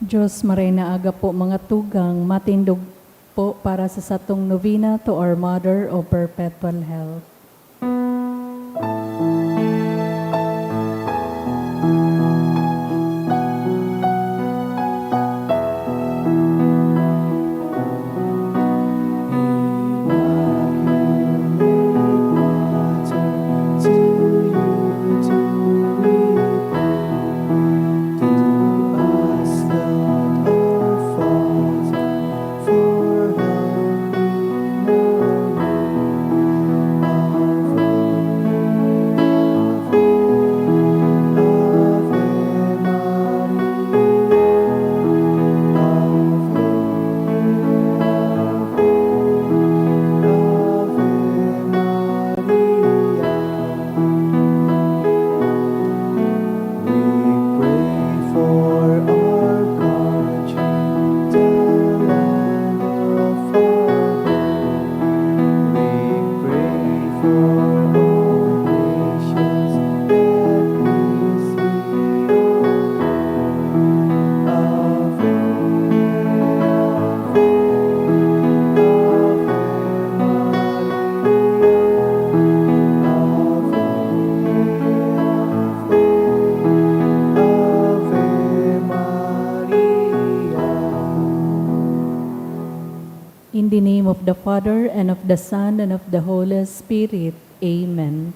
Diyos maray na aga po mga tugang, matindog po para sa satong novena to our Mother of Perpetual Health. In the name of the Father, and of the Son, and of the Holy Spirit. Amen.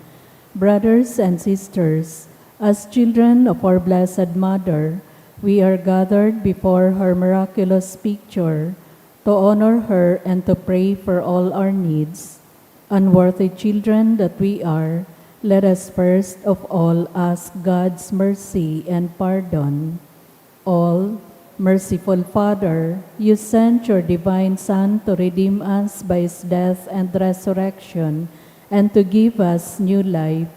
Brothers and sisters, as children of our Blessed Mother, we are gathered before her miraculous picture to honor her and to pray for all our needs. Unworthy children that we are, let us first of all ask God's mercy and pardon. All merciful Father, you sent your divine Son to redeem us by his death and resurrection, and to give us new life.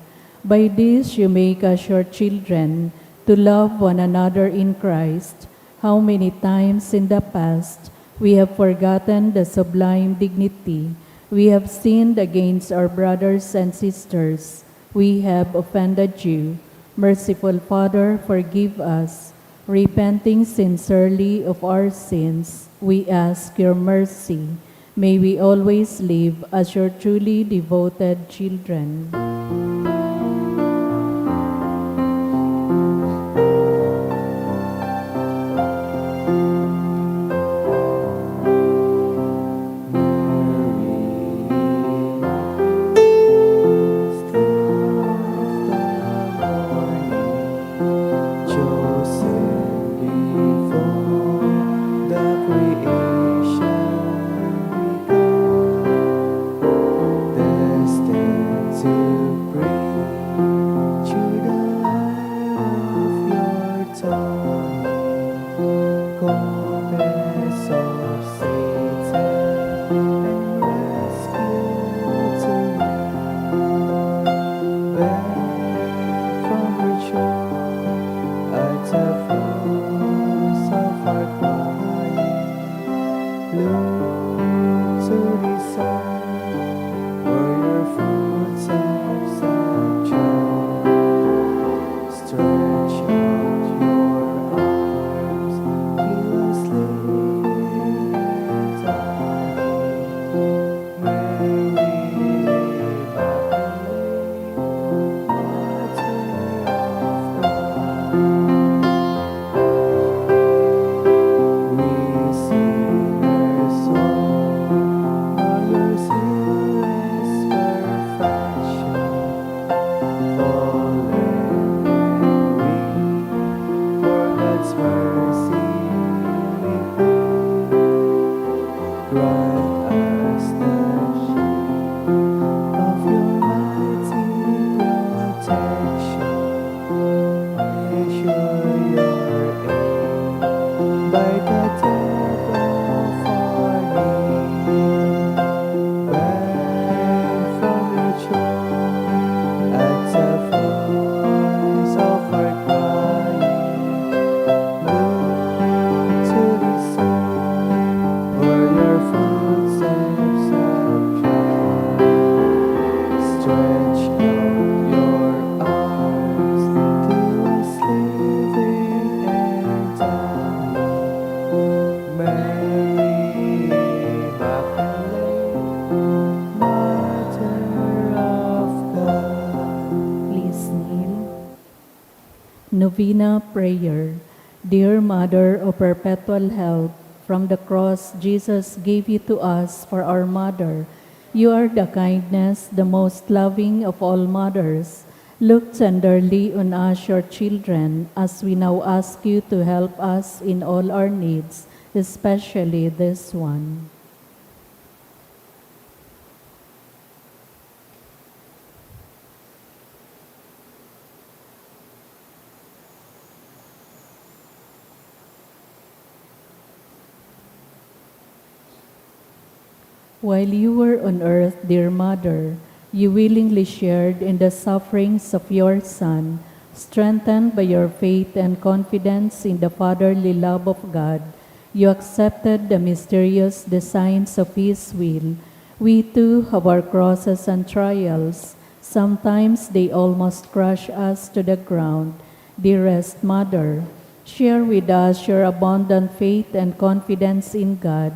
By this you make us your children, to love one another in Christ. How many times in the past we have forgotten the sublime dignity. We have sinned against our brothers and sisters. We have offended you. Merciful Father, forgive us. Repenting sincerely of our sins, we ask your mercy. May we always live as your truly devoted children. Novena Prayer. Dear Mother of Perpetual Help, from the cross Jesus gave you to us for our mother. You are the kindness, the most loving of all mothers. Look tenderly on us, your children, as we now ask you to help us in all our needs, especially this one. While you were on earth, dear Mother, you willingly shared in the sufferings of your Son, strengthened by your faith and confidence in the fatherly love of God. You accepted the mysterious designs of His will. We too have our crosses and trials. Sometimes they almost crush us to the ground. Dearest Mother, share with us your abundant faith and confidence in God.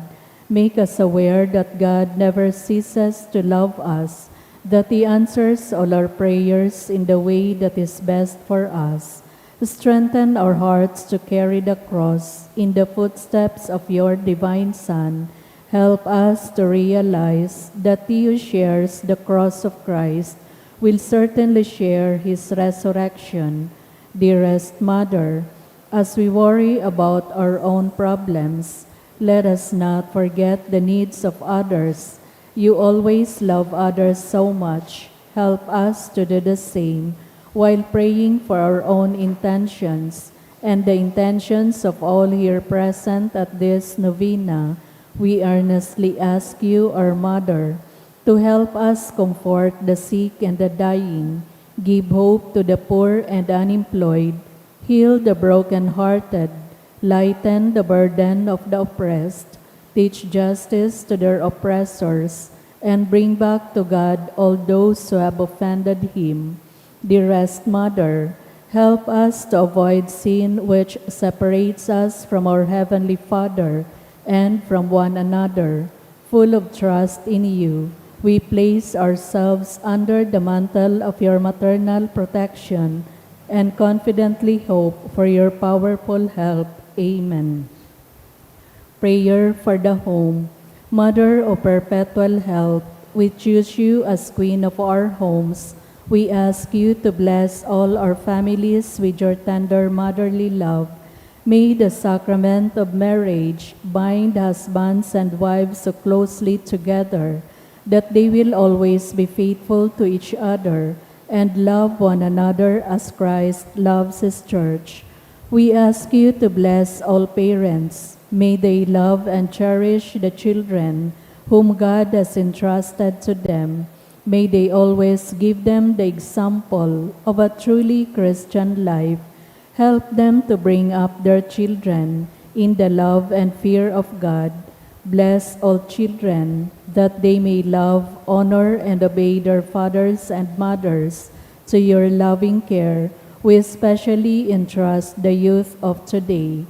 Make us aware that God never ceases to love us, that He answers all our prayers in the way that is best for us. Strengthen our hearts to carry the cross in the footsteps of your divine Son. Help us to realize that He who shares the cross of Christ will certainly share His resurrection. Dearest Mother, as we worry about our own problems, let us not forget the needs of others. You always love others so much. Help us to do the same while praying for our own intentions and the intentions of all here present at this novena. We earnestly ask you, our Mother, to help us comfort the sick and the dying, give hope to the poor and unemployed, heal the brokenhearted, lighten the burden of the oppressed, teach justice to their oppressors, and bring back to God all those who have offended Him. Dearest Mother, help us to avoid sin which separates us from our Heavenly Father and from one another. Full of trust in you, we place ourselves under the mantle of your maternal protection and confidently hope for your powerful help. Amen. Prayer for the home. Mother of perpetual help, we choose you as Queen of our homes. We ask you to bless all our families with your tender motherly love. May the sacrament of marriage bind husbands and wives so closely together that they will always be faithful to each other and love one another as Christ loves His church. We ask you to bless all parents. May they love and cherish the children whom God has entrusted to them. May they always give them the example of a truly Christian life. Help them to bring up their children in the love and fear of God. Bless all children that they may love, honor, and obey their fathers and mothers. To your loving care, we especially entrust the youth of today.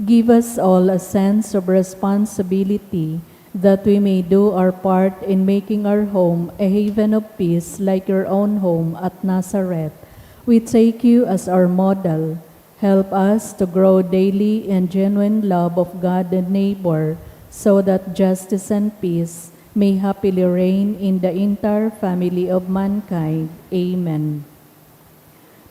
Give us all a sense of responsibility that we may do our part in making our home a haven of peace like your own home at Nazareth. We take you as our model. Help us to grow daily in genuine love of God and neighbor, so that justice and peace may happily reign in the entire family of mankind. Amen.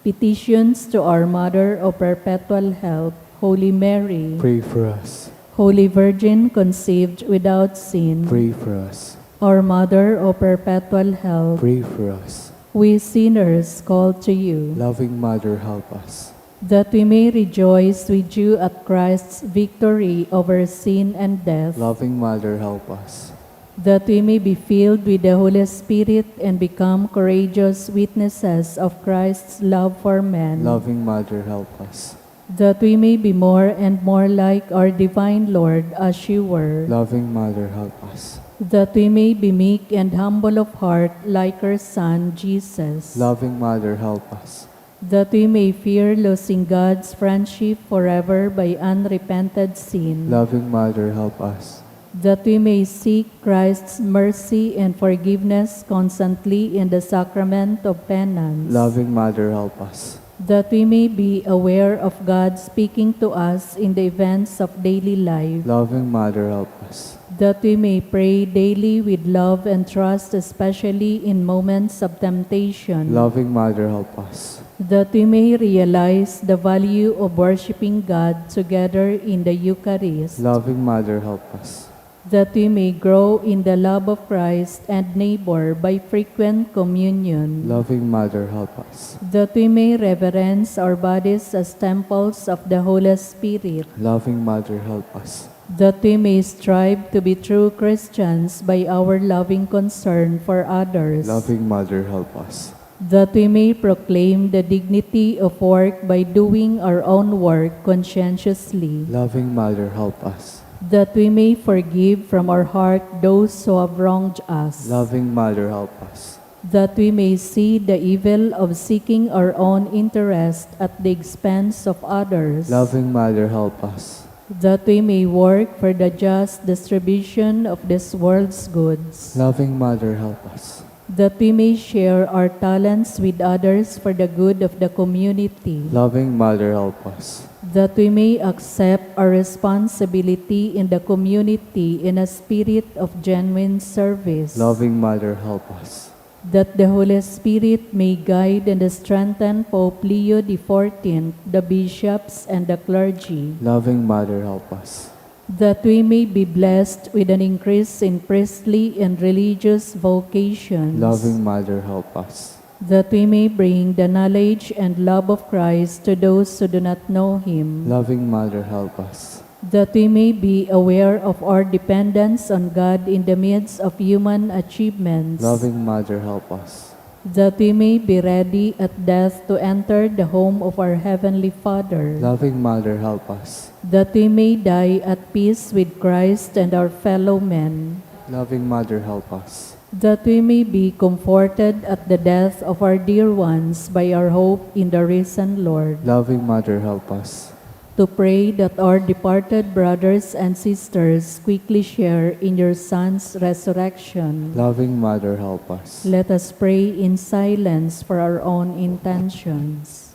Petitions to our Mother of Perpetual Help, Holy Mary. Pray for us. Holy Virgin conceived without sin. Pray for us. Our Mother of Perpetual Help. Pray for us. We sinners call to you. Loving Mother, help us. That we may rejoice with you at Christ's victory over sin and death. Loving Mother, help us. That we may be filled with the Holy Spirit and become courageous witnesses of Christ's love for men. Loving Mother, help us. That we may be more and more like our divine Lord as you were. Loving Mother, help us. That we may be meek and humble of heart like our Son, Jesus. Loving Mother, help us. That we may fear losing God's friendship forever by unrepented sin. Loving Mother, help us. That we may seek Christ's mercy and forgiveness constantly in the sacrament of penance. Loving Mother, help us. that we may be aware of God speaking to us in the events of daily life, Loving Mother, help us. that we may pray daily with love and trust, especially in moments of temptation, Loving Mother, help us. that we may realize the value of worshiping God together in the Eucharist, Loving Mother, help us. that we may grow in the love of Christ and neighbor by frequent communion, Loving Mother, help us. that we may reverence our bodies as temples of the Holy Spirit, Loving Mother, help us. that we may strive to be true Christians by our loving concern for others, Loving Mother, help us. that we may proclaim the dignity of work by doing our own work conscientiously, Loving Mother, help us. that we may forgive from our heart those who have wronged us, Loving Mother, help us. that we may see the evil of seeking our own interest at the expense of others, Loving Mother, help us. that we may work for the just distribution of this world's goods, Loving Mother, help us. that we may share our talents with others for the good of the community, Loving Mother, help us. that we may accept our responsibility in the community in a spirit of genuine service, Loving Mother, help us. that the Holy Spirit may guide and strengthen Pope Leo XIV, the bishops, and the clergy, Loving Mother, help us. that we may be blessed with an increase in priestly and religious vocations, Loving Mother, help us. that we may bring the knowledge and love of Christ to those who do not know Him, Loving Mother, help us. that we may be aware of our dependence on God in the midst of human achievements, Loving Mother, help us. that we may be ready at death to enter the home of our Heavenly Father, Loving Mother, help us. that we may die at peace with Christ and our fellow men, Loving Mother, help us. that we may be comforted at the death of our dear ones by our hope in the risen Lord, Loving Mother, help us. to pray that our departed brothers and sisters quickly share in your Son's resurrection. Loving Mother, help us. Let us pray in silence for our own intentions.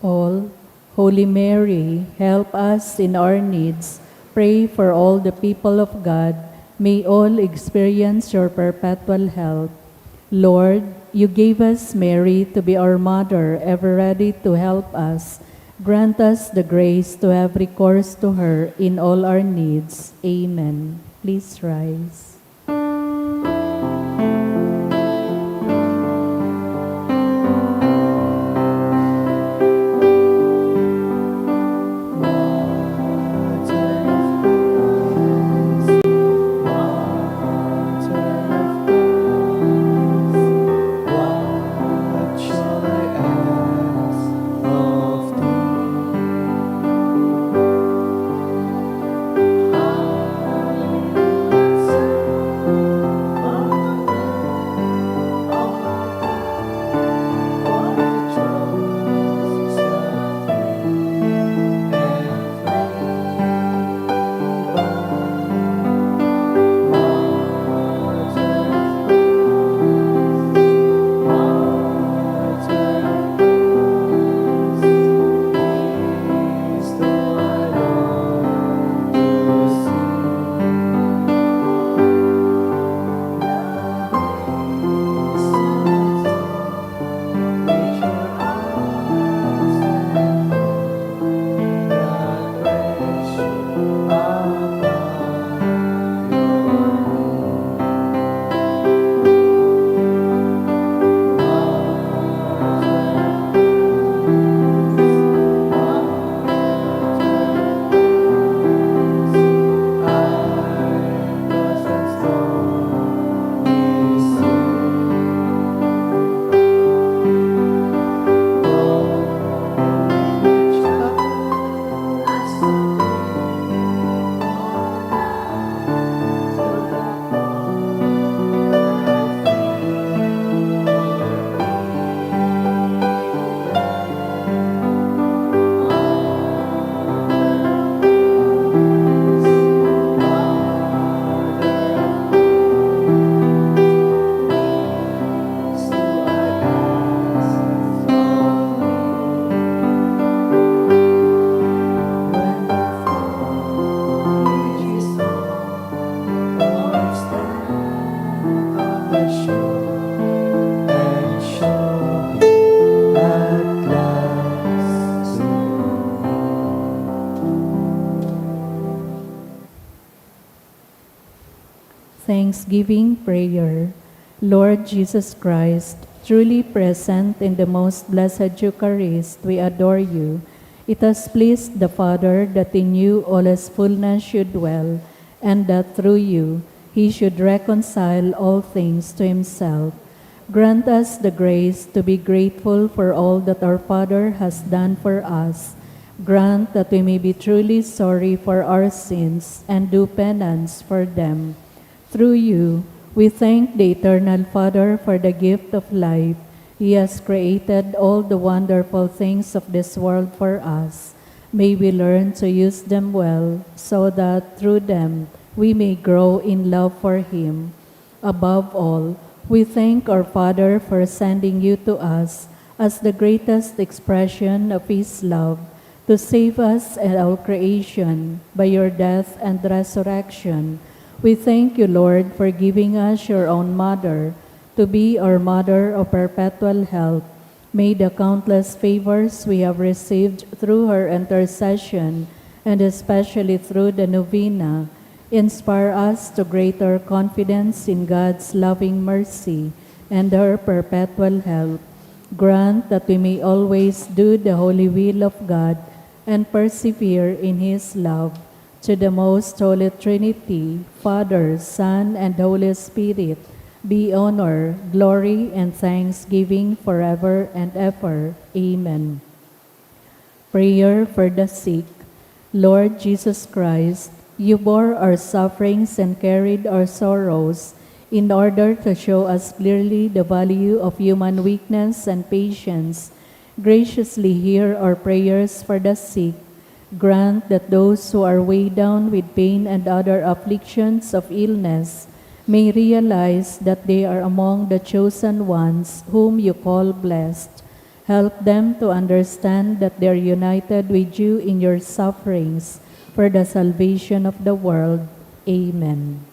All, Holy Mary, help us in our needs. Pray for all the people of God. May all experience your perpetual help. Lord, you gave us Mary to be our mother, ever ready to help us. Grant us the grace to have recourse to her in all our needs. Amen. Please rise. Thanksgiving Prayer. Lord Jesus Christ, truly present in the most blessed Eucharist, we adore you. It has pleased the Father that in you all his fullness should dwell, and that through you he should reconcile all things to himself. Grant us the grace to be grateful for all that our Father has done for us. Grant that we may be truly sorry for our sins and do penance for them. Through you, we thank the Eternal Father for the gift of life. He has created all the wonderful things of this world for us. May we learn to use them well, so that through them we may grow in love for Him. Above all, we thank our Father for sending you to us as the greatest expression of His love, to save us and our creation by your death and resurrection. We thank you, Lord, for giving us your own mother, to be our mother of perpetual health. May the countless favors we have received through her intercession, and especially through the novena, inspire us to greater confidence in God's loving mercy and her perpetual help. Grant that we may always do the holy will of God and persevere in His love. To the most holy Trinity, Father, Son, and Holy Spirit, be honor, glory, and thanksgiving forever and ever. Amen. Prayer for the sick. Lord Jesus Christ, you bore our sufferings and carried our sorrows in order to show us clearly the value of human weakness and patience. Graciously hear our prayers for the sick. Grant that those who are weighed down with pain and other afflictions of illness may realize that they are among the chosen ones whom you call blessed. Help them to understand that they are united with you in your sufferings for the salvation of the world. Amen.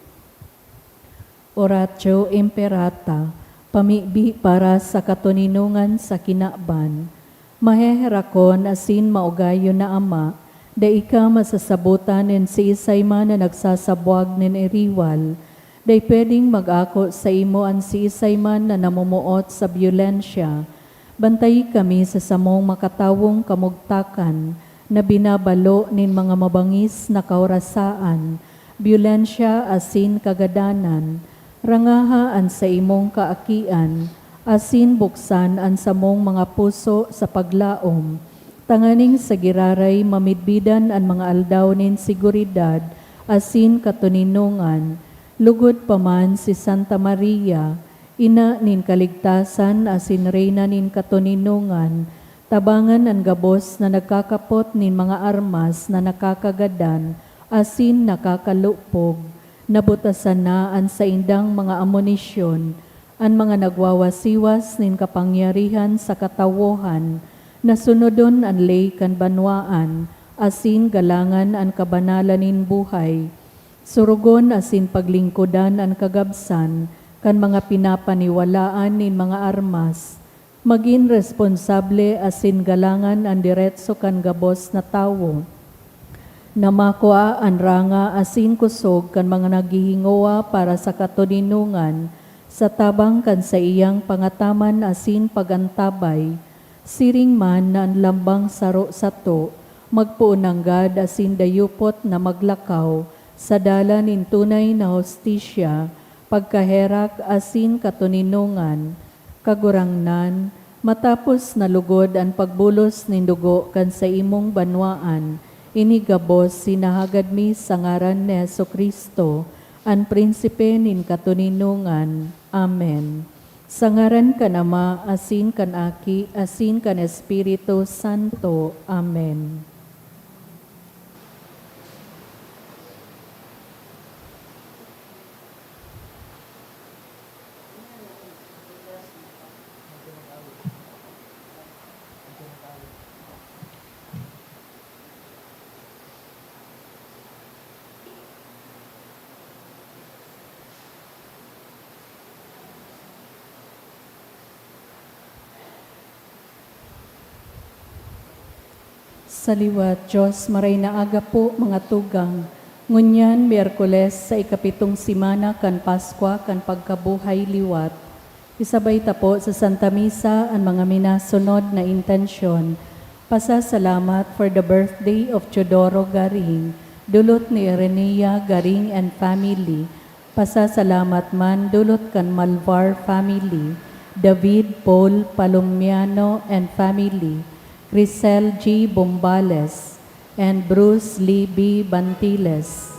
Oratio Imperata, pamibi para sa katuninungan sa kinaban. Maheherakon asin maugayo na Ama, da ika masasabutan nin si isay man na nagsasabwag nin iriwal, da pwedeng mag-ako sa imo an si isay man na namumuot sa byulensya. Bantay kami sa samong makatawong kamugtakan, na binabalo nin mga mabangis na kaorasaan, byulensya asin kagadanan, rangahaan sa imong kaakian, asin buksan ang samong mga puso sa paglaom, tanganing sa giraray mamidbidan ang mga aldaw nin siguridad, asin katuninungan, lugod paman si Santa Maria, ina nin kaligtasan asin reyna nin katuninungan, tabangan ang gabos na nagkakapot nin mga armas na nakakagadan, asin nakakalupog, nabutasan na ang sa indang mga amunisyon, ang mga nagwawasiwas nin kapangyarihan sa katawohan, nasunodon ang lay kan banwaan, asin galangan ang kabanalan nin buhay, surugon asin paglingkudan ang kagabsan, kan mga pinapaniwalaan nin mga armas, maging responsable asin galangan ang diretso kan gabos na tawo, na makua ang ranga asin kusog kan mga naghihingowa para sa katuninungan, sa tabang kan sa iyang pangataman asin pagantabay, siring man na ang lambang saro sato, magpuunanggad asin dayupot na maglakaw, sa dalan in tunay na hostisya, pagkaherak asin katuninungan, kagurangnan, matapos nalugod ang pagbulos nin dugo kan sa imong banwaan, inigabos sinahagad mi sa ngaran ni Jesucristo, ang prinsipe nin katuninungan. Amen. Sa ngaran kan Ama, asin kan Aki, asin kan Espiritu Santo. Amen. Sa liwat, Diyos, maray na aga po mga tugang, Ngunyan, Miyerkules sa ikapitong simana kan Paskwa kan pagkabuhay liwat, isabay tapo sa Santa Misa ang mga minasunod na intensyon. Pasasalamat for the birthday of Teodoro Garing, dulot ni Irenea Garing and family. Pasasalamat man dulot kan Malvar family, David Paul Palomiano and family, Crisel G. Bombales, and Bruce Lee B. Bantiles.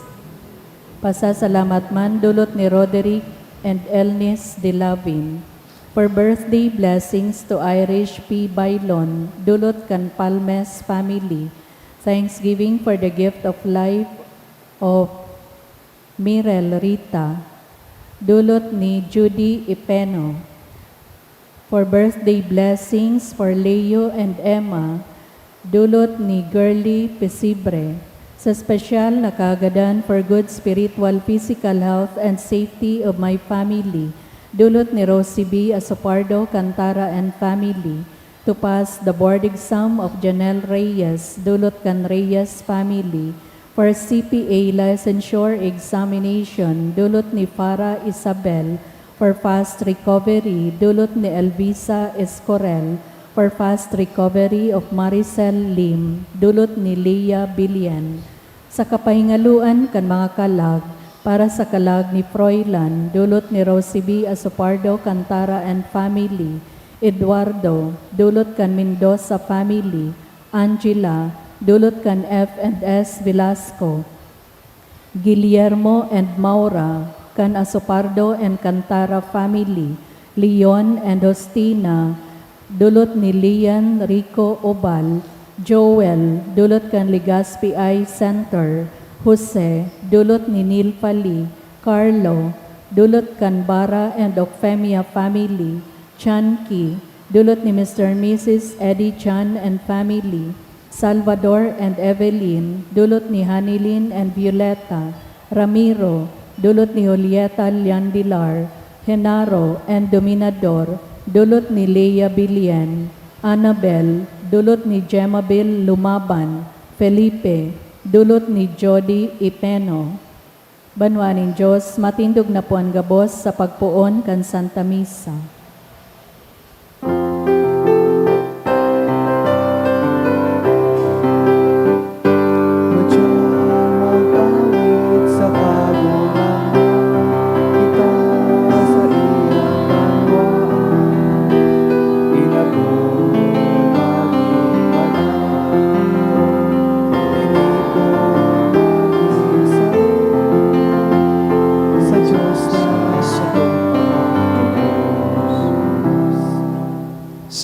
Pasasalamat man dulot ni Roderick and Elnis De Lavin. For birthday blessings to Irish P. Bailon, dulot kan Palmes family. Thanksgiving for the gift of life of Mirel Rita, dulot ni Judy Ipeno. For birthday blessings for Leo and Emma, dulot ni Girly Pesibre. Sa special na kaagadan for good spiritual, physical health, and safety of my family, dulot ni Rosie B. Asopardo, Cantara, and family. To pass the board exam of Janelle Reyes, dulot kan Reyes family. For CPA licensure examination, dulot ni Farah Isabel. For fast recovery, dulot ni Elvisa Escorel. For fast recovery of Maricel Lim, dulot ni Leah Bilian. Sa kapahingaluan kan mga kalag, para sa kalag ni Froilan, dulot ni Rosie B. Asopardo, Cantara, and family. Eduardo, dulot kan Mendoza family. Angela, dulot kan F&S Velasco. Guillermo and Maura, kan Asopardo and Cantara family. Leon and Justina, dulot ni Lian Rico Obal. Joel, dulot kan Legazpi Eye Center. Jose, dulot ni Neil Pali. Carlo, dulot kan Bara and Ocfemia family. Chanki, dulot ni Mr. and Mrs. Eddie Chan and family. Salvador and Evelyn, dulot ni Hanilin and Violeta. Ramiro, dulot ni Julieta Liandilar. Genaro and Dominador, dulot ni Leia Bilian. Annabel, dulot ni Gemabel Lumaban. Felipe, dulot ni Jody Ipeno. Banwaning Diyos, matindog na po ang gabos sa pagpuon kan Santa Misa.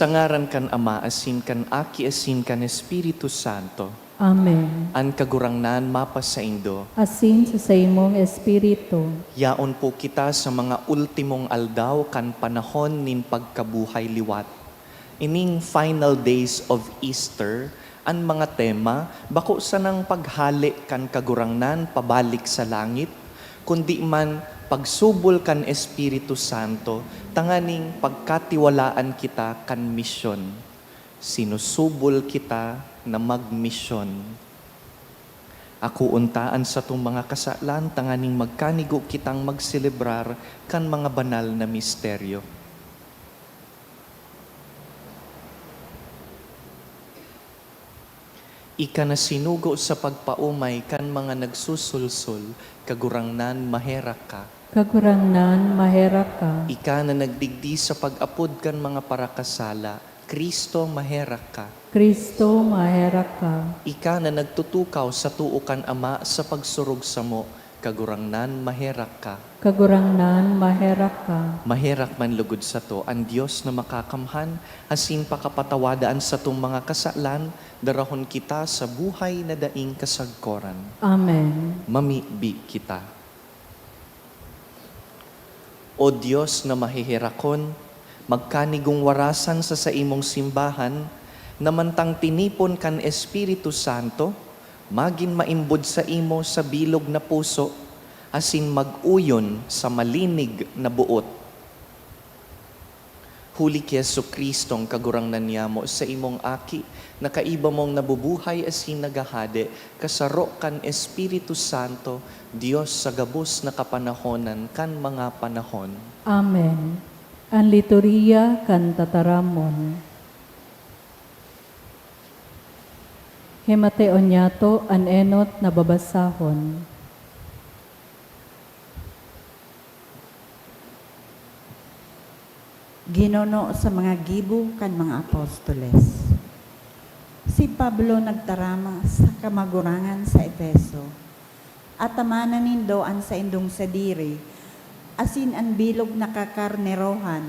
Sa ngaran kan Ama, asin kan Aki, asin kan Espiritu Santo. Amen. An kagurangnan mapas sa Indo. Asin sa imong espiritu. Yaon po kita sa mga ultimong aldaw kan panahon nin pagkabuhay liwat. Ining final days of Easter, an mga tema, bako sa nang paghali kan kagurangnan pabalik sa langit, kundi man pagsubol kan Espiritu Santo, tanganing pagkatiwalaan kita kan misyon. Sinusubol kita na magmisyon. Ako untaan sa itong mga kasalan, tanganing magkanigo kitang magselebrar kan mga banal na misteryo. Ika na sinugo sa pagpaumay kan mga nagsusulsul, kagurangnan maherak ka. Kagurangnan, mahera ka. Ika na nagdigdi sa pag-apod kan mga parakasala, Kristo maherak ka. Kristo, mahera ka. Ika na nagtutukaw sa tuukan Ama sa pagsurog sa mo, kagurangnan maherak ka. Kagurangnan, mahera ka. Maherak man lugod sa to, ang Diyos na makakamhan, asin pakapatawadaan sa tong mga kasalan, darahon kita sa buhay na daing kasagkoran. Amen. Mamibi kita. O Diyos na mahihirakon, magkanigong warasan sa imong simbahan, namantang tinipon kan Espiritu Santo, magin maimbod sa imo sa bilog na puso, asin mag-uyon sa malinig na buot. Huli ki Yesu Kristong kagurangnan niya mo sa imong aki, na kaiba mong nabubuhay asin nagahade, kasaro kan Espiritu Santo, Dios sa gabos na kapanahonan kan mga panahon. Amen. Ang liturhiya kan tataramon. Himateon niyato an enot na babasahon. Ginono sa mga gibo kan mga apostoles. Si Pablo nagtarama sa kamagurangan sa Efeso. At tamanan nindoan sa indong sadiri, asin ang bilog na kakarnerohan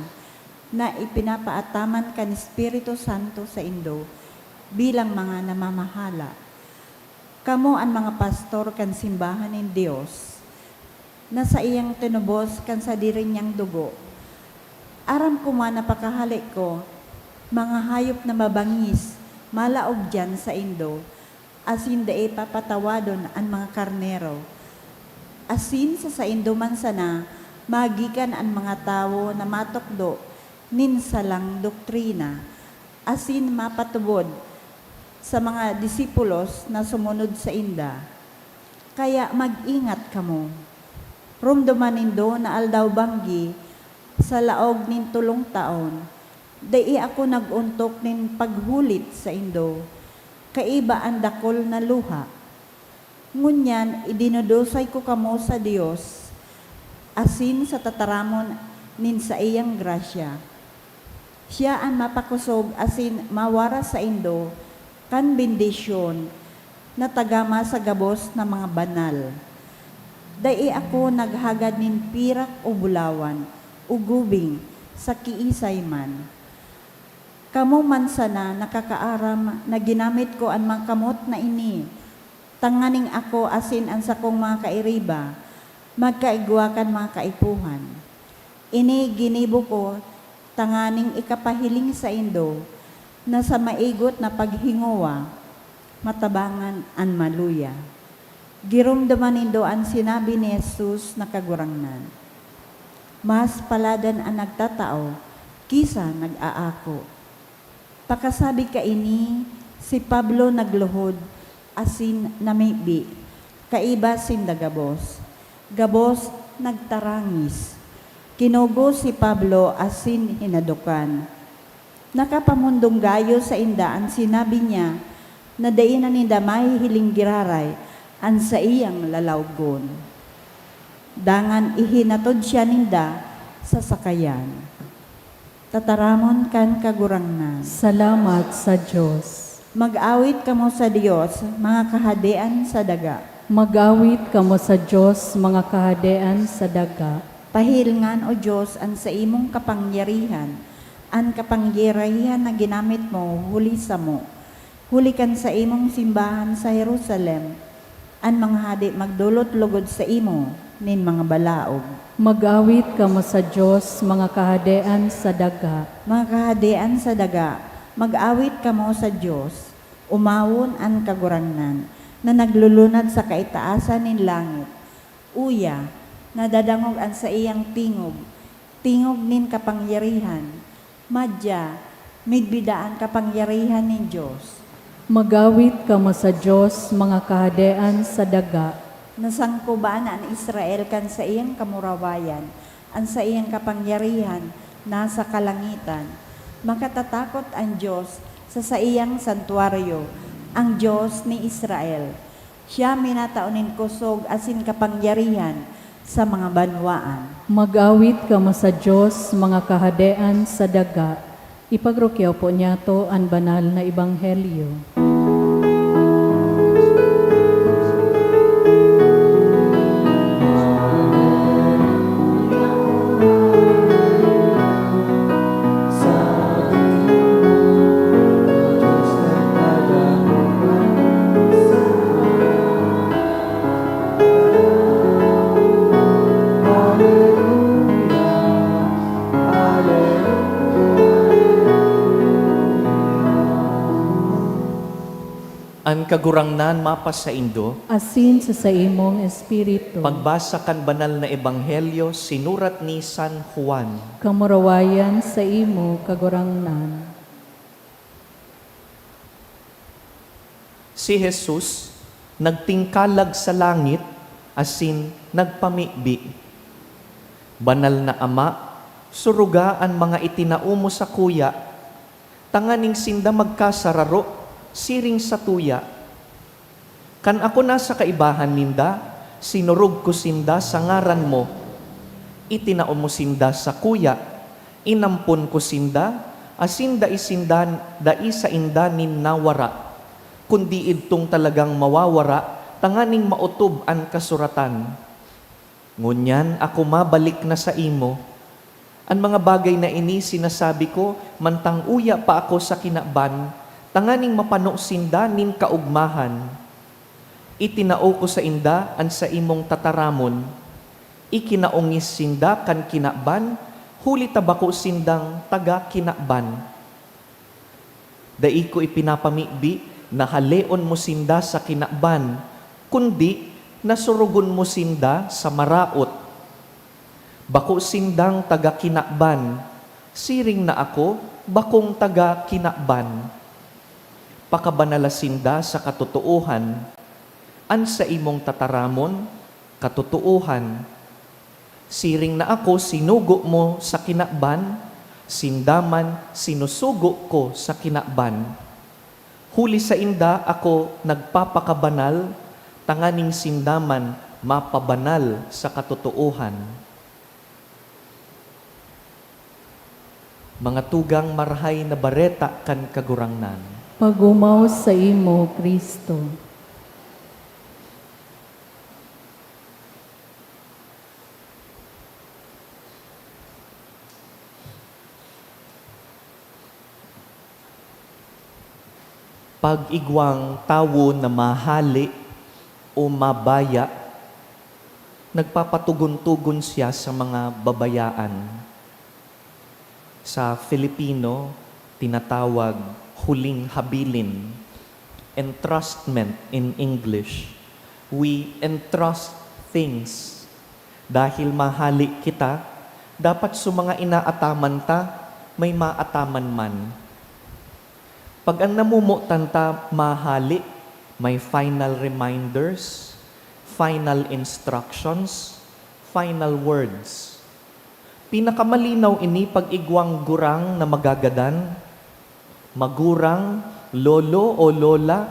na ipinapaataman kan Espiritu Santo sa indo bilang mga namamahala. Kamo ang mga pastor kan simbahan ng Diyos na sa iyang tinubos kan sa diri niyang dugo. Aram ko man napakahalik ko, mga hayop na mabangis, malaog dyan sa indo, asin dae papatawadon ang mga karnero. Asin sa indo man sana, magikan ang mga tao na matokdo, ninsalang doktrina, asin mapatubod sa mga disipulos na sumunod sa inda. Kaya mag-ingat kamo. Rumduman nindo na aldaw banggi, sa laog nin tulong taon, dai ako naguntok nin paghulit sa indo, kaiba ang dakol na luha. Ngunyan, idinodosay ko kamo sa Dios, asin sa tataramon nin sa iyang grasya. Siya ang mapakusog asin mawara sa indo, kan bendisyon, na tagama sa gabos na mga banal. Dai ako naghagad nin pirak o bulawan, ugubing sa kiisay man. Kamo man sana nakakaaram na ginamit ko ang mga kamot na ini, tanganing ako asin ang sakong mga kairiba, magkaigwakan mga kaipuhan. Ini ginibo ko, tanganing ikapahiling sa indo, na sa maigot na paghinguwa, matabangan ang maluya. Girumdaman indo ang sinabi ni Jesus na kagurangnan. Mas paladan ang nagtatao, kisa nag-aako. Pakasabi ka ini, si Pablo nagluhod, asin namibi, kaiba sindagabos. Gabos nagtarangis. Kinugo si Pablo asin hinadukan. Nakapamundong gayo sa indaan, sinabi niya, na dainan ni damay hiling giraray, an sa iyang lalawgon. Dangan ihinatod siya ninda sa sakayan. Tataramon kan kagurangnan. Salamat sa Diyos. Mag-awit kamo sa Dios, mga kahadean sa daga. Mag-awit kamo sa Diyos, mga kahadean sa daga. Pahilngan o Diyos ang sa imong kapangyarihan, ang kapangyarihan na ginamit mo, huli sa mo. Huli kan sa imong simbahan sa Jerusalem, ang mga hadi magdulot lugod sa imo, nin mga balaog. Mag-awit kamo sa Diyos, mga kahadean sa daga. Mga kahadean sa daga, mag-awit kamo sa Diyos, umawon ang kagurangnan, na naglulunad sa kaitaasan nin langit. Uya, nadadangog ang sa iyang tingog, tingog nin kapangyarihan, madya, midbidaan kapangyarihan nin Diyos. Mag-awit kamo sa Diyos, mga kahadean sa daga. Nasangkubaan ang Israel kan sa iyang kamurawayan, ang sa iyang kapangyarihan, nasa kalangitan. Makatatakot ang Diyos sa iyang santuaryo, ang Diyos ni Israel. Siya minataunin kusog asin kapangyarihan sa mga banwaan. Mag-awit kamo sa Diyos, mga kahadean sa daga. Ipagrukyaw po niya to ang banal na ebanghelyo. An kagurangnan mapas sa Indo, asin sa imong espiritu, pagbasa kan banal na ebanghelyo sinurat ni San Juan. kamurawayan sa imo kagurangnan. Si Jesus nagtingkalag sa langit asin nagpamibi. Banal na Ama, suruga ang mga itinaumo sa kuya, tanganing sinda magkasararo, siring sa tuya. Kan ako nasa kaibahan ninda, sinurog ko sinda sa ngaran mo. Itinao mo sinda sa kuya, inampon ko sinda, asinda isindan, da isa inda nin nawara. Kundi idtong talagang mawawara, tanganing mautob ang kasuratan. Ngunyan ako mabalik na sa imo. Ang mga bagay na ini sinasabi ko, mantang uya pa ako sa kinaban, tanganing mapano sinda nin kaugmahan. Itinao ko sa inda an sa imong tataramon. Ikinaungis sinda kan kinaban, huli tabako sindang taga kinaban. Dai ko ipinapamibi na haleon mo sinda sa kinaban, kundi nasurugon mo sinda sa maraot. Bako sindang taga kinaban, siring na ako, bakong taga kinaban. Pakabanala sinda sa katotohan, an sa imong tataramon, katotohan. Siring na ako, sinugo mo sa kinaban, sindaman, sinusugo ko sa kinaban. Huli sa inda ako nagpapakabanal, tanganing sindaman mapabanal sa katotohan. Mga tugang marhay na bareta kan kagurangnan. Pagumaw sa imo, Kristo. Pag-igwang tawo na mahali o mabaya, nagpapatugon-tugon siya sa mga babayaan. Sa Filipino, tinatawag huling habilin, entrustment in English. We entrust things. Dahil mahali kita, dapat sa mga inaataman ta, may maataman man. Pag ang namumutan ta mahali, may final reminders, final instructions, final words. Pinakamalinaw ini pag-igwang gurang na magagadan, magurang, lolo o lola,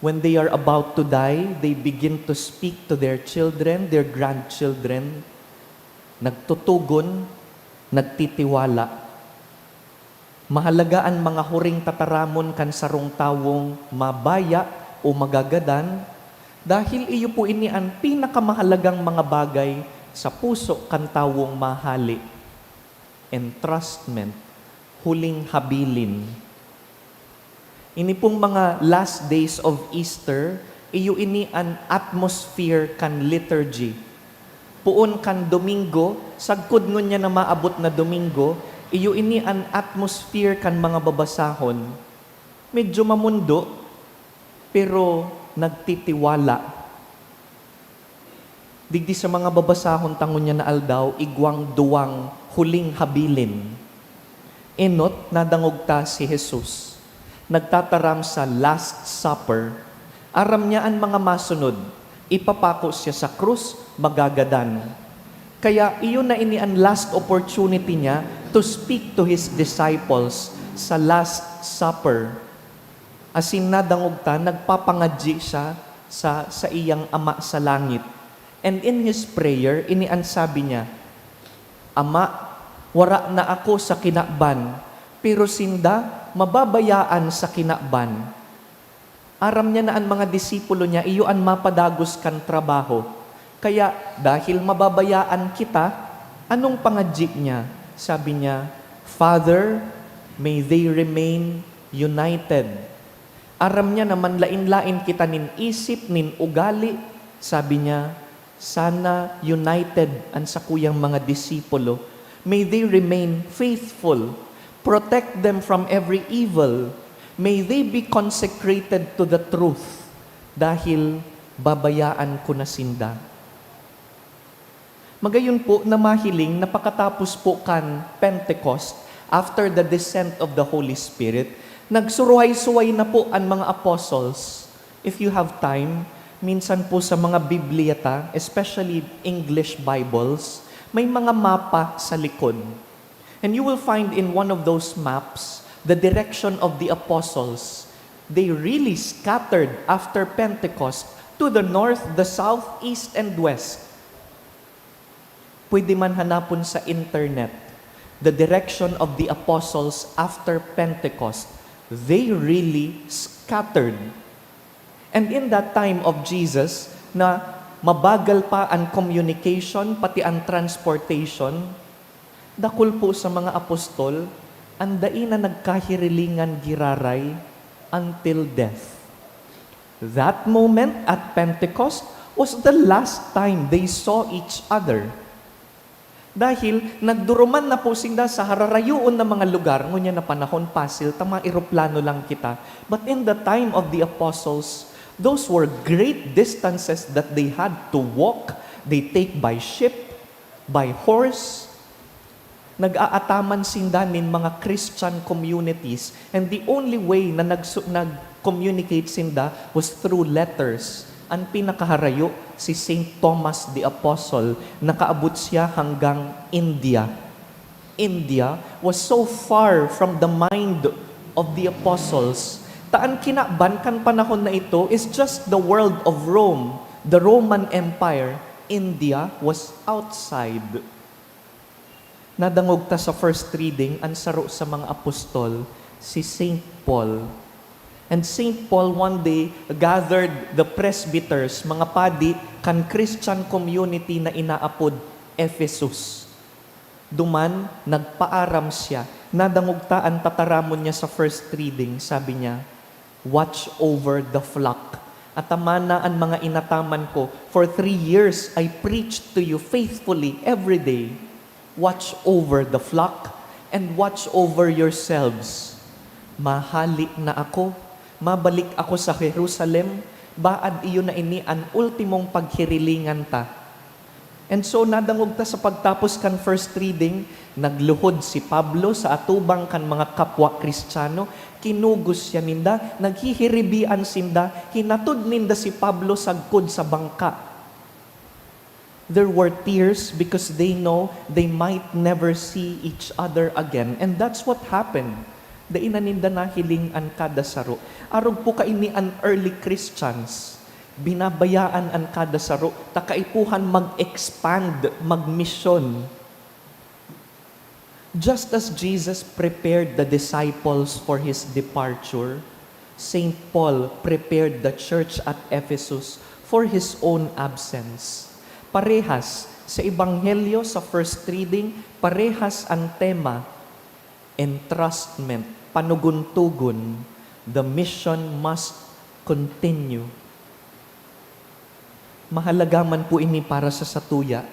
when they are about to die, they begin to speak to their children, their grandchildren, nagtutugon, nagtitiwala. Mahalaga ang mga huring tataramon kan sarong tawong mabaya o magagadan, dahil iyo po ini ang pinakamahalagang mga bagay sa puso kan tawong mahali. Entrustment, huling habilin. Ini pong mga last days of Easter, iyo ini an atmosphere kan liturgy. Puon kan Domingo, sagkod ngunya na maabot na Domingo, iyo ini an atmosphere kan mga babasahon. Medyo mamundo, pero nagtitiwala. Digdi sa mga babasahon tangon niya na aldaw, igwang duwang huling habilin. Enot, nadangog ta si Jesus. Nagtataram sa Last Supper. Aram niya ang mga masunod. Ipapako siya sa krus, magagadan. Kaya iyon na ini ang last opportunity niya to speak to His disciples sa Last Supper. Asin nadangog ta, nagpapangadji siya sa iyang Ama sa langit. And in His prayer, ini ang sabi niya, Ama, wara na ako sa kinakban, pero sinda mababayaan sa kinakban. Aram niya na ang mga disipulo niya, iyo ang mapadagos kan trabaho. Kaya dahil mababayaan kita, anong pangadji niya? Sabi niya, Father, may they remain united. Aram niya naman lain-lain kita nin isip, nin ugali. Sabi niya, sana united ang sakuyang mga disipulo. May they remain faithful. Protect them from every evil. May they be consecrated to the truth dahil babayaan ko na sinda. Magayon po na mahiling na pagkatapos po kan Pentecost, after the descent of the Holy Spirit, nagsuruhay-suway na po ang mga apostles. If you have time, minsan po sa mga Bibliata, especially English Bibles, may mga mapa sa likod. And you will find in one of those maps, the direction of the apostles. They really scattered after Pentecost to the north, the south, east, and west. Pwede man hanapon sa internet, the direction of the apostles after Pentecost. They really scattered. And in that time of Jesus, na mabagal pa ang communication, pati ang transportation, dakul po sa mga apostol, ang dain na nagkahirilingan giraray until death. That moment at Pentecost was the last time they saw each other. Dahil nagduruman na po sinda sa hararayuon na mga lugar, ngunya na panahon pasil, tama eroplano lang kita. But in the time of the apostles, those were great distances that they had to walk. They take by ship, by horse. Nag-aataman sindanin mga Christian communities, and the only way na nag-communicate sinda was through letters. Ang pinakaharayo, si St. Thomas the Apostle, nakaabot siya hanggang India. India was so far from the mind of the apostles. Taan kinaban kan panahon na ito is just the world of Rome, the Roman Empire. India was outside. Nadangog ta sa first reading, ang saro sa mga apostol, si St. Paul. And St. Paul one day gathered the presbyters, mga padi, kan Christian community na inaapod Ephesus. Duman, nagpaaram siya. Nadangog ta ang tataramon niya sa first reading, sabi niya, watch over the flock. At tamana ang mga inataman ko, for 3 years I preached to you faithfully every day. Watch over the flock and watch over yourselves. Mahali na ako, mabalik ako sa Jerusalem, baad iyo na ini ang ultimong paghirilingan ta. And so nadangog ta sa pagtapos kan first reading, nagluhod si Pablo sa atubang kan mga kapwa Kristiyano, kinugos siya ninda, naghihiribian sinda, hinatud ninda si Pablo sagkod sa bangka. There were tears because they know they might never see each other again. And that's what happened. Dainaninda na hiling ang kada saro. Arog po kaini ang early Christians. Binabayaan ang kada saro. Takaipuhan mag-expand, mag-mission. Just as Jesus prepared the disciples for His departure, St. Paul prepared the church at Ephesus for His own absence. Parehas sa Ebanghelyo sa first reading, parehas ang tema, entrustment, panuguntugon. The mission must continue. Mahalaga man po ini para sa satuya.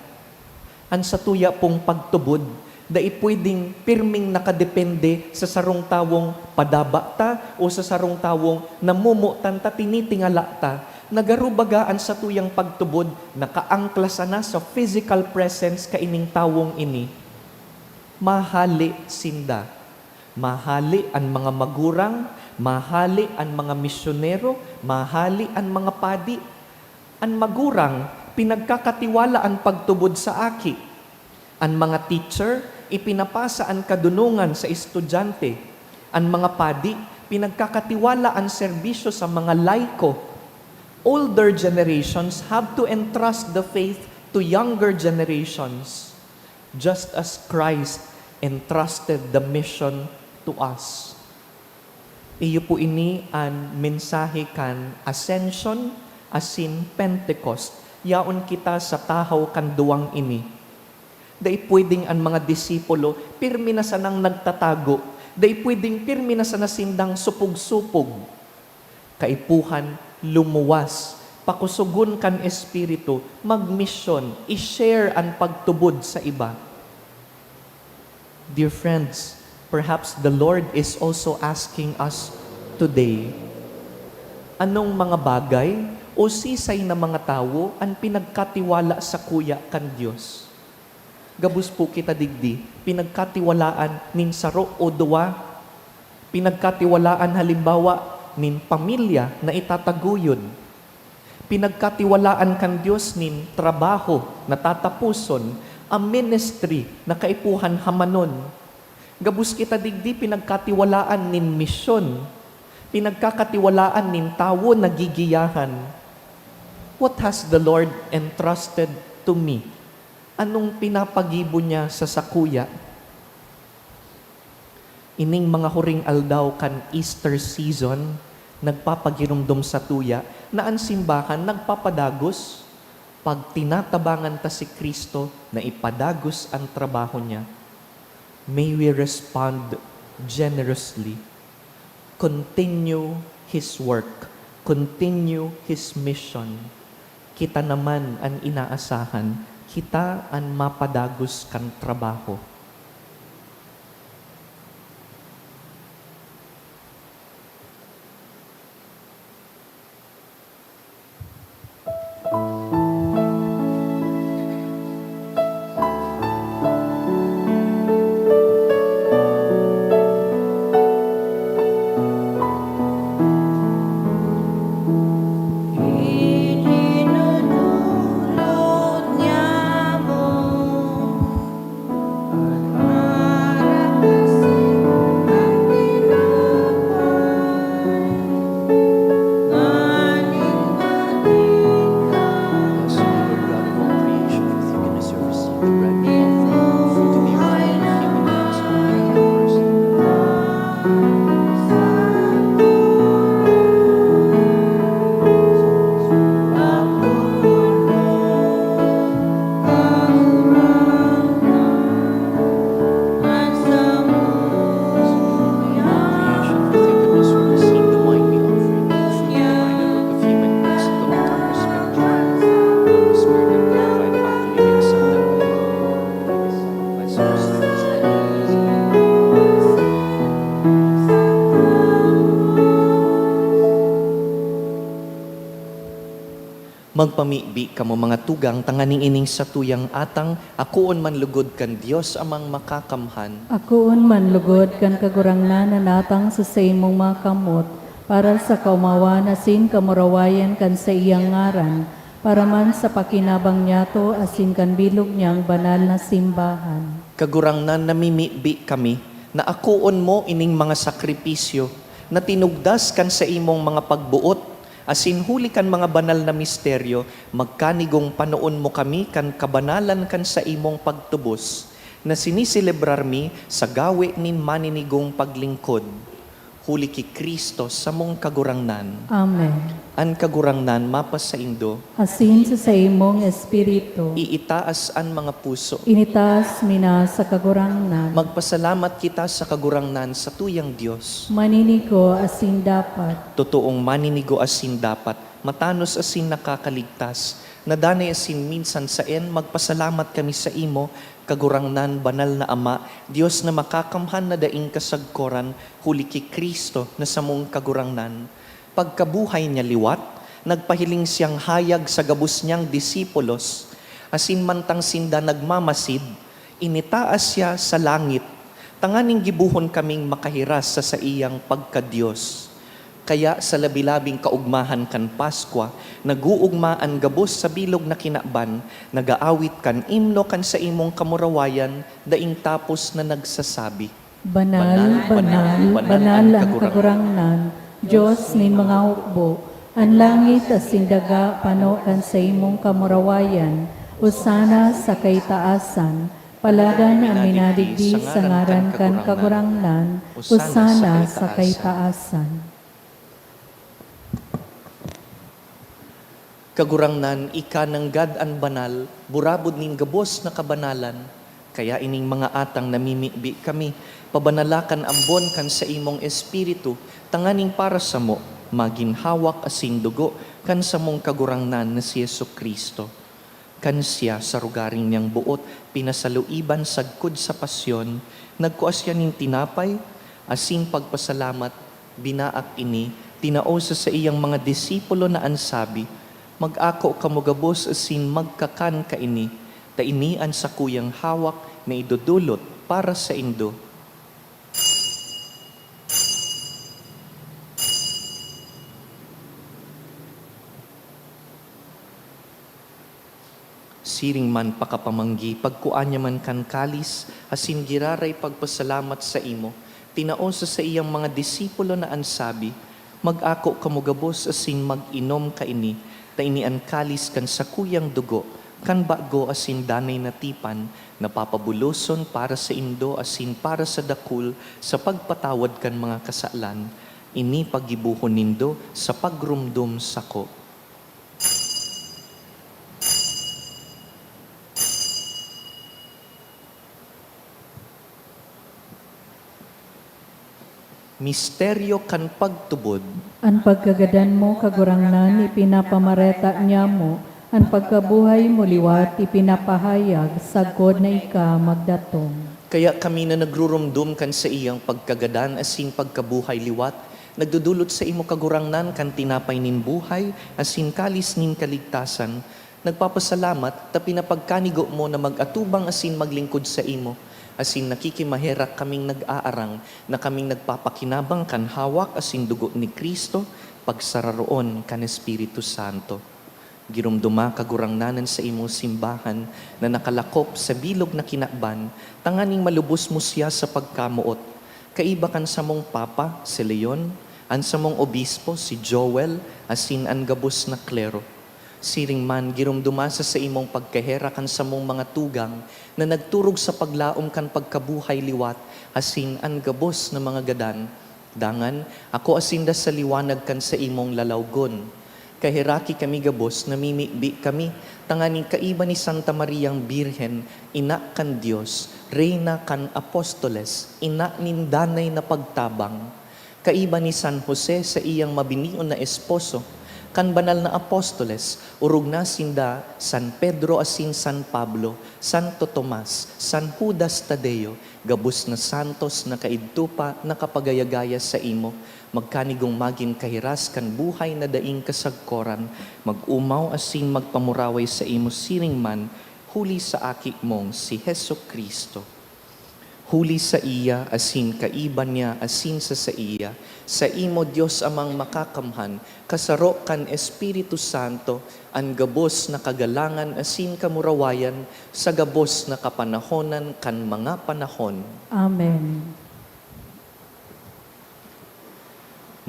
Ang satuya pong pagtubod, dai pwedeng pirming nakadepende sa sarong tawong padaba ta o sa sarong tawong namumutan ta, tinitingala ta. Nagarubagaan sa tuyang pagtubod, nakaangklasa na sa physical presence kaining tawong ini. Mahali sinda. Mahali ang mga magurang, mahali ang mga misyonero, mahali ang mga padi. Ang magurang, pinagkakatiwala ang pagtubod sa aki. Ang mga teacher, ipinapasa ang kadunungan sa estudyante. Ang mga padi, pinagkakatiwala ang serbisyo sa mga laiko. Older generations have to entrust the faith to younger generations, just as Christ entrusted the mission to us. Iyo po ini ang mensahe kan Ascension, asin Pentecost. Yaon kita sa tahaw kan duwang ini. Dai pwedeng ang mga disipulo, pirmi na sanang nagtatago. Dai pwedeng pirmi na sana sindang supug-supug. Kaipuhan, lumuwas, pakusugon kan espiritu, magmisyon, i-share ang pagtubod sa iba. Dear friends, perhaps the Lord is also asking us to today, anong mga bagay o sisay na mga tao ang pinagkatiwala sa kuya kan Dios? Gabus po kita digdi, pinagkatiwalaan nin saro o duwa, pinagkatiwalaan halimbawa nin pamilya na itataguyod, pinagkatiwalaan kan Dios nin trabaho na tatapuson, ang ministry na kaipuhan hamanon. Gabus kita digdi pinagkatiwalaan nin misyon, pinagkakatiwalaan nin tawo na gigiyahan. What has the Lord entrusted to me? Anong pinapagibo niya sa sakuya? Ining mga huring aldaw kan Easter season, nagpapagirumdum sa tuya na ang simbahan nagpapadagos pag tinatabangan ta si Kristo na ipadagos ang trabaho niya. May we respond generously. Continue His work. Continue His mission. Kita naman ang inaasahan. Kita ang mapadagos kan trabaho. Itinunulot niya mo Magpamibi kamo mga tugang, tanganing ining sa tuyang atang, akuon man lugod kan Dios amang makakamhan. Akuon man lugod kan kagurangnan na natang sa imong makamot, para sa kaumawa na sin kamurawayan kan sa iyang ngaran, para man sa pakinabang niyato asin kan bilog niyang banal na simbahan. Kagurangnan namimibi kami, na akuon mo ining mga sakripisyo, na tinugdas kan sa imong mga pagbuot, asin huli kan mga banal na misteryo, magkanigong panoon mo kami kan kabanalan kan sa imong pagtubos, na siniselebrar mi sa gawi nin maninigong paglingkod. Huli ki Kristo sa mong kagurangnan. Amen. An kagurangnan mapas sa indo, Asin sa imong espiritu, iitaas an mga puso. initas mina sa kagurangnan, Magpasalamat kita sa kagurangnan sa tuyang Diyos. maninigo asin dapat, Totoong maninigo asin dapat, matanos asin nakakaligtas, nadanay asin minsan sa magpasalamat kami sa imo, kagurangnan banal na Ama, Diyos na makakamhan na daing kasagkoran, huli ki Kristo na sa mong kagurangnan. Pagkabuhay niya liwat, nagpahiling siyang hayag sa gabus niyang disipulos, asin mantang sinda nagmamasid, initaas siya sa langit, tanganing gibuhon kaming makahiras sa iyang pagka-Diyos. Kaya sa labilabing kaugmahan kan Paskwa, naguugmaan gabos sa bilog na kinaban, nagaawit kan imno kan sa imong kamurawayan, daing tapos na nagsasabi, banal, banal, banal ang kagurangnan, Diyos nin mga hukbo, ang langit asin daga panokan sa imong kamurawayan, usana sa kaitaasan, palagan ang minadigdi sa ngaran kan kagurangnan, usana sa kaitaasan. Kagurangnan, ika ng God ang banal, burabod ning gabos na kabanalan, kaya ining mga atang namimibi kami, pabanalakan ambon kan sa imong espiritu, tanganing para sa mo, maginhawak asin dugo, kan sa mong kagurangnan na si Yesu Kristo. Kan siya sa rugaring niyang buot, pinasaluiban sagkod sa pasyon, nagkuas siya ning tinapay, asin pagpasalamat, Binaak ini, tinaosa sa iyang mga disipulo na ansabi, mag-ako kamugabos asin magkakan ka ini, tainian sa kuyang hawak na idudulot para sa indo. Siring man pakapamanggi, pagkuanya man kan kalis, asin giraray pagpasalamat sa imo, tinaosa sa iyang mga disipulo na ansabi, mag-ako kamugabos asin mag-inom ka ini, tainian kalis kan sa kuyang dugo, kan bago asin danay na tipan, napapabuloson para sa indo asin para sa dakul, sa pagpatawad kan mga kasalan, ini pagibuhon nindo sa pagrumdum sako. Misteryo kan pagtubod, Ang pagkagadan mo kagurangnan ipinapamareta niya mo, ang pagkabuhay mo liwat ipinapahayag, sagkod na ika magdatong. kaya kami na nagrurumdum kan sa iyang pagkagadan asin pagkabuhay liwat, nagdudulot sa imo kagurangnan kan tinapay nin buhay, asin kalis nin kaligtasan, nagpapasalamat ta pinapagkanigo mo na mag-atubang asin maglingkod sa imo, asin nakikimaherak kaming nag-aarang na kaming nagpapakinabang kan hawak asin dugo ni Kristo, pagsararoon kan Espiritu Santo. Girumduma kagurangnanan sa imo simbahan na nakalakop sa bilog na kinakban, tanganing malubos mo siya sa pagkamuot. Kaiba kan sa mong Papa, si Leon, an sa mong Obispo, si Joel, asin an gabos na klero. Siring man, girumduma sa imong pagkahera kan sa mong mga tugang na nagturog sa paglaom kan pagkabuhay liwat, asin an gabos na mga gadan. Dangan, ako asinda sa liwanag kan sa imong lalawgon. Kahiraki kami gabos, namimibi kami, tanganing kaiba ni Santa Mariang Birhen, ina kan Dios, reyna kan apostoles, ina nindanay na pagtabang. Kaiba ni San Jose sa iyang mabinion na esposo, kan banal na apostoles, urog na sinda San Pedro asin San Pablo, Santo Tomas, San Judas Tadeo, gabos na santos na kaidtupa na kapagayagaya sa imo, magkanigong magin kahiras kan buhay na daing kasagkoran, mag-umaw asin magpamuraway sa imo siring man, huli sa aki mong si Heso Kristo. Huli sa iya, asin kaiban niya, asin sa iya, sa imo Diyos amang makakamhan, kasaro kan Espiritu Santo, ang gabos na kagalangan, asin kamurawayan, sa gabos na kapanahonan kan mga panahon. Amen.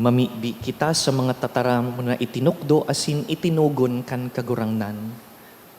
Mamibi kita sa mga tataram na itinukdo, asin itinugon kan kagurangnan.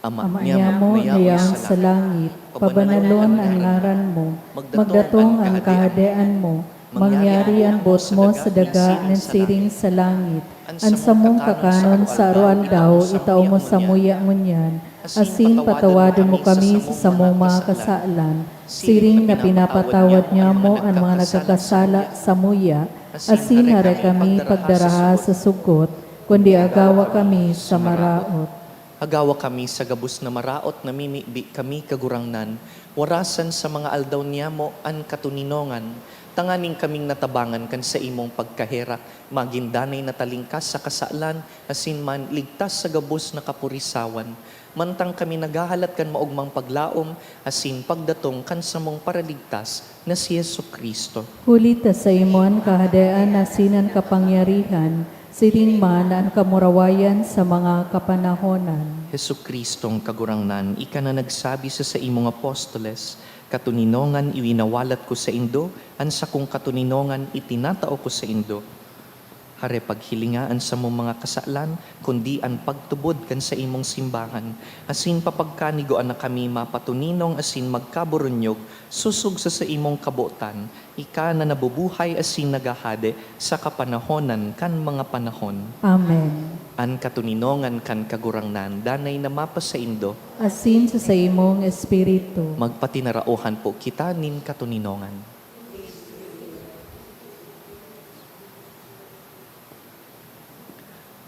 Ama niya mo niyang sa langit, pabanalon ang ngaran mo, magdatong ang kahadean mo, mangyari ang bos mo sa daga ng siring sa langit, ang samong kakanon sa aruan daw, itaw mo sa muya ngunyan, asin patawadon mo kami sa samong mga kasalan, siring na pinapatawad niya mo ang mga nagkakasala sa muya, asin hare kami pagdaraha sa sugot, kundi agawa kami sa maraot. Agawa kami sa gabos na maraot, namimibi kami kagurangnan, warasan sa mga aldaw niya mo an katuninongan, tanganing kaming natabangan kan sa imong pagkahera, magindanay na talingkas sa kasalan, asin man ligtas sa gabos na kapurisawan, mantang kami nagahalat kan maugmang paglaom, asin pagdatong kan sa mong paraligtas na si Yesu Kristo. Hulita sa imon kahadean asinan kapangyarihan, siring man ang kamurawayan sa mga kapanahonan. Hesu Kristong kagurangnan, ika na nagsabi sa imong apostoles, katuninongan iwinawalat ko sa indo, an sa kong katuninongan itinatao ko sa indo. Hare paghilingaan sa mong mga kasalan, kundi ang pagtubod kan sa imong simbahan, asin papagkanigoan na kami mapatuninong asin magkaburunyog, susug sa imong kabutan, ika na nabubuhay asin nagahade sa kapanahonan kan mga panahon. Amen. An katuninongan kan kagurangnan, danay na mapa sa indo, Asin sa imong espiritu. magpatinarauhan po kita nin katuninongan.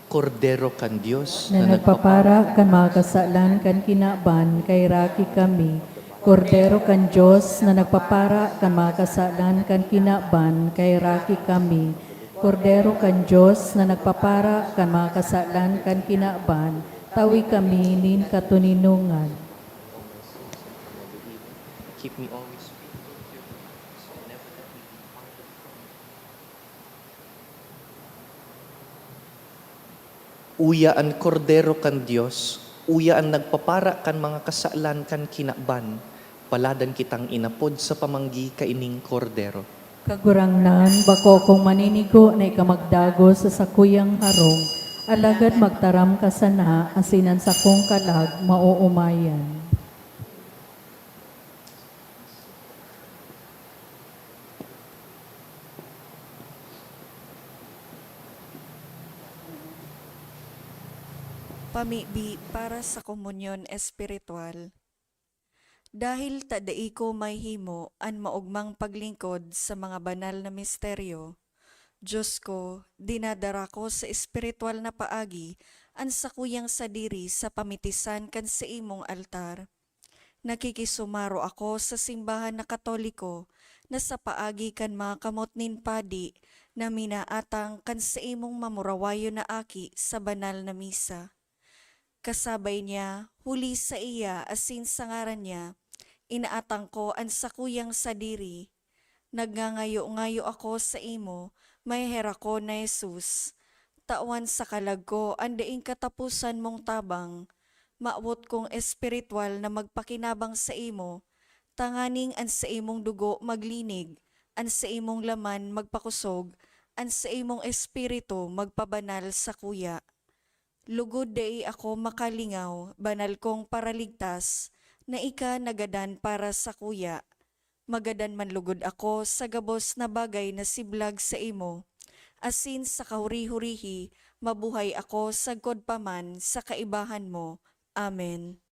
Kordero kan Diyos Na nagpapara kan mga kasalan kan kinaban, kay raki kami. Kordero kan Diyos na nagpapara kan mga kasalan kan kinaban, kay raki kami. Kordero kan Diyos na nagpapara kan mga kasalan kan kinaban, tawi kami nin katuninungan. Keep me always faithful to your purpose, and never let me be parted from you. Uya ang kordero kan Dios, uya ang nagpapara kan mga kasalan kan kinaban, paladan kitang inapod sa pamanggi kaining kordero. Kagurangnan, bako kong maninigo na ikamagdago sa sakuyang harong, alagad magtaram ka sana, asinan sa kong kalag, mauumayan. Pamibi para sa komunyon espiritual. Dahil tadai ko may himo an maugmang paglingkod sa mga banal na misteryo, Diyos ko, dinadara ko sa espiritual na paagi an sakuyang sadiri sa pamitisan kan sa imong altar. Nakikisumaro ako sa simbahan na Katoliko na sa paagi kan mga kamot nin padi na minaatang kan sa imong mamurawayo na aki sa banal na misa. Kasabay niya, huli sa iya asin sa ngaran niya, inaatang ko ang sakuyang sadiri. Nagngangayo-ngayo ako sa imo, may hera ko na Jesus. Tawan sa kalag ko, ang daing katapusan mong tabang. Maawot kong espiritual na magpakinabang sa imo, tanganing ang sa imong dugo maglinig, ang sa imong laman magpakusog, ang sa imong espiritu magpabanal sa kuya. Lugod dai ako makalingaw, banal kong paraligtas, na ika nagadan para sa kuya. Magadan man lugod ako sa gabos na bagay na siblag sa imo. Asin sa kahuri-hurihi, mabuhay ako sa godpaman sa kaibahan mo. Amen.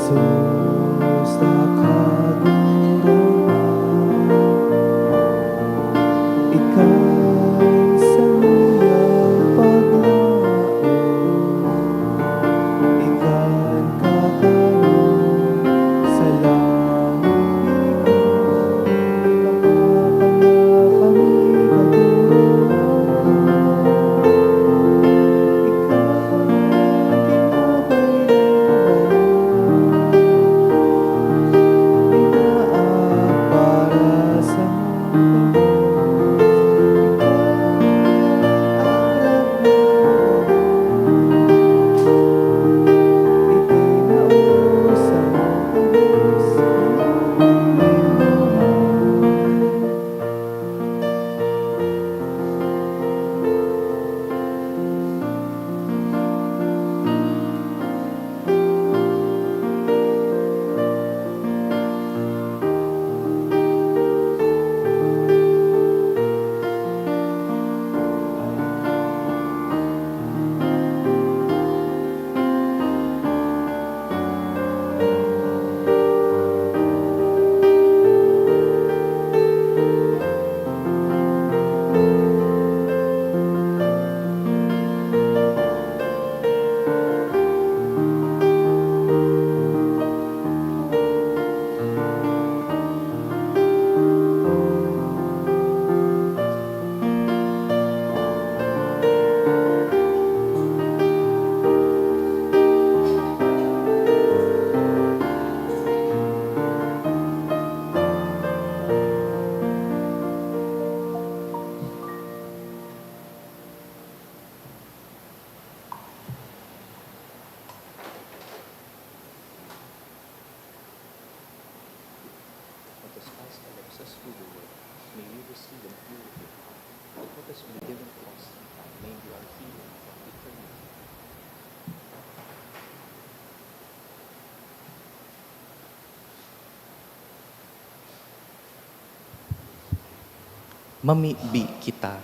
Jesus, nakagurang ikaw sa iyong paglaon, ikaw kakaroon sa langit baka kami para sa Let us pass Alexis through the word. May we receive and hear with your heart. Let us be given to us in time. May be our healing from eternity. mamibi kita.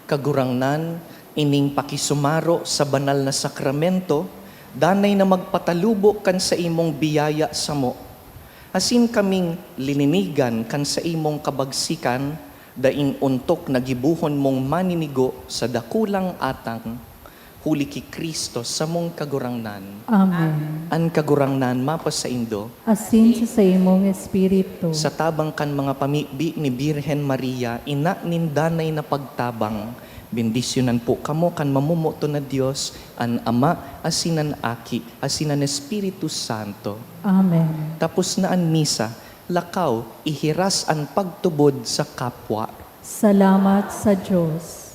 Kagurangnan, ining pakisumaro sa banal na sakramento, danay na magpatalubo kan sa imong biyaya sa mo. Asin kaming lininigan kan sa imong kabagsikan, daing untok na gibuhon mong maninigo sa dakulang atang, huli ki Kristo sa mong kagurangnan. Amen. An kagurangnan mapas sa indo, Asin sa imong espiritu. sa tabang kan mga pamibi ni Birhen Maria, ina nin danay na pagtabang, bendisyonan po kamo kan mamumuto na Dios, an Ama, asinan Aki, asinan Espiritu Santo. Amen. Tapos na an misa, lakaw, ihiras an pagtubod sa kapwa. Salamat sa Diyos.